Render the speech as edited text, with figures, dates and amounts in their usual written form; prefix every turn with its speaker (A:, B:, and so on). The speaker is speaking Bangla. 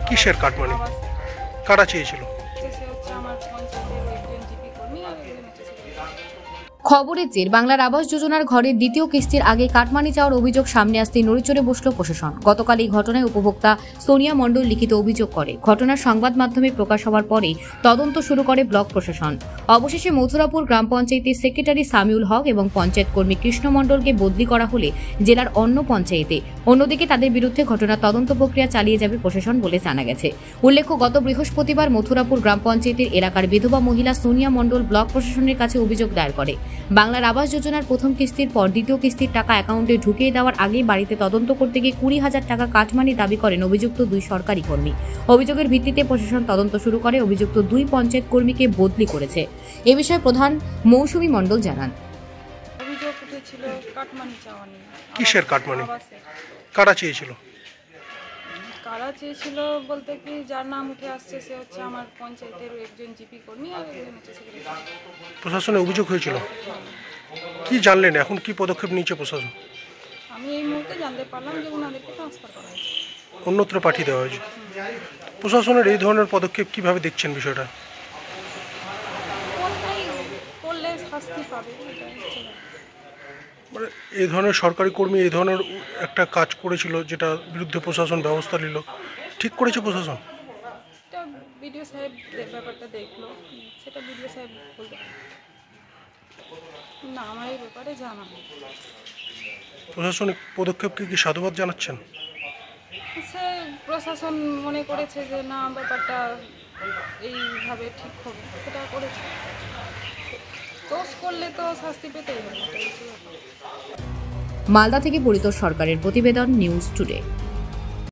A: কিসের কাটমানি? কারা চেয়েছিল?
B: সে হচ্ছে আমার পঞ্চায়েতের একজন জিপি কর্মী আর একজন হচ্ছে সেক্রেটারি।
C: খবরের জের বাংলার আবাস যোজনার ঘরের দ্বিতীয় কিস্তির আগে কাটমানি চাওয়ার অভিযোগ সামনে আসতেই নড়েচড়ে বসল প্রশাসন। গতকাল এই ঘটনায় উপভোক্তা সোনিয়া মণ্ডল লিখিত অভিযোগ করে। ঘটনার সংবাদ মাধ্যমে প্রকাশ হওয়ার পরেই তদন্ত শুরু করে ব্লক প্রশাসন। অবশেষে মথুরাপুর গ্রাম পঞ্চায়েতের সেক্রেটারি সামিউল হক এবং পঞ্চায়েত কর্মী কৃষ্ণ মণ্ডলকে বদলি করা হলে জেলার অন্য পঞ্চায়েতে অন্যদিকে তাদের বিরুদ্ধে ঘটনার তদন্ত প্রক্রিয়া চালিয়ে যাবে প্রশাসন বলে জানা গেছে। উল্লেখ্য, গত বৃহস্পতিবার মথুরাপুর গ্রাম পঞ্চায়েতের এলাকার বিধবা মহিলা সোনিয়া মণ্ডল ব্লক প্রশাসনের কাছে অভিযোগ দায়ের করে। বাংলার আবাস যোজনার প্রথম কিস্তির পর দ্বিতীয় কিস্তির টাকা অ্যাকাউন্টে ঢুকিয়ে দেওয়ার আগেই বাড়িতে তদন্ত করতে গিয়ে 20,000 টাকা কাটমানি দাবি করেন অভিযুক্ত দুই সরকারি কর্মী। অভিযোগের ভিত্তিতে প্রশাসন তদন্ত শুরু করে অভিযুক্ত দুই পঞ্চায়েত কর্মীকে বদলি করেছে। এ বিষয়ে প্রধান মৌসুমী মণ্ডল জানান,
B: অভিযোগ উঠেছিল কাটমানি চাওয়া নিয়ে।
A: কিসের কাটমানি?
B: আবাসের।
A: কারা চেয়েছিল?
B: কারা চেয়েছিল বলতে কি, যার নাম উঠে আসছে সে হচ্ছে আমার পঞ্চায়েতের একজন জিপি কর্মী আর একজন হচ্ছে সেক্রেটারি।
A: প্রশাসনে অভিযোগ হয়েছিল। কি জানলেন, এখন কি পদক্ষেপ নিয়েছে প্রশাসন?
B: আমি এই মুহূর্তে জানতে পারলাম যে ওনাদেরকে ট্রান্সফার করা হয়েছে।
A: অন্যত্র পাঠিয়ে দেওয়া হয়েছে। প্রশাসনের এই ধরনের পদক্ষেপ কিভাবে দেখছেন বিষয়টা?
B: কোনটাই করলে শাস্তি পাবে এটাই হচ্ছে ব্যাপার।
A: মানে এই ধরনের সরকারি কর্মী এই ধরনের একটা কাজ করেছিল, যেটা বিরুদ্ধে প্রশাসন ব্যবস্থা নিল, ঠিক করেছে প্রশাসন?
B: এটা বিডিও সাহেব ব্যাপারটা দেখলো, সেটা বিডিও সাহেব বলতে পারে। না, আমার এই ব্যাপারে জানা নেই।
A: প্রশাসনিক পদক্ষেপকে কি সাধুবাদ জানাচ্ছেন?
B: সে প্রশাসন মনে করেছে যে না, ব্যাপারটা এইভাবে ঠিক হবে, সেটা করেছে। দোষ করলে তো শাস্তি পেতেই হবে, এটাই হচ্ছে ব্যাপার।
C: মালদা থেকে পরিতোষ সরকারের প্রতিবেদন, নিউজ টুডে।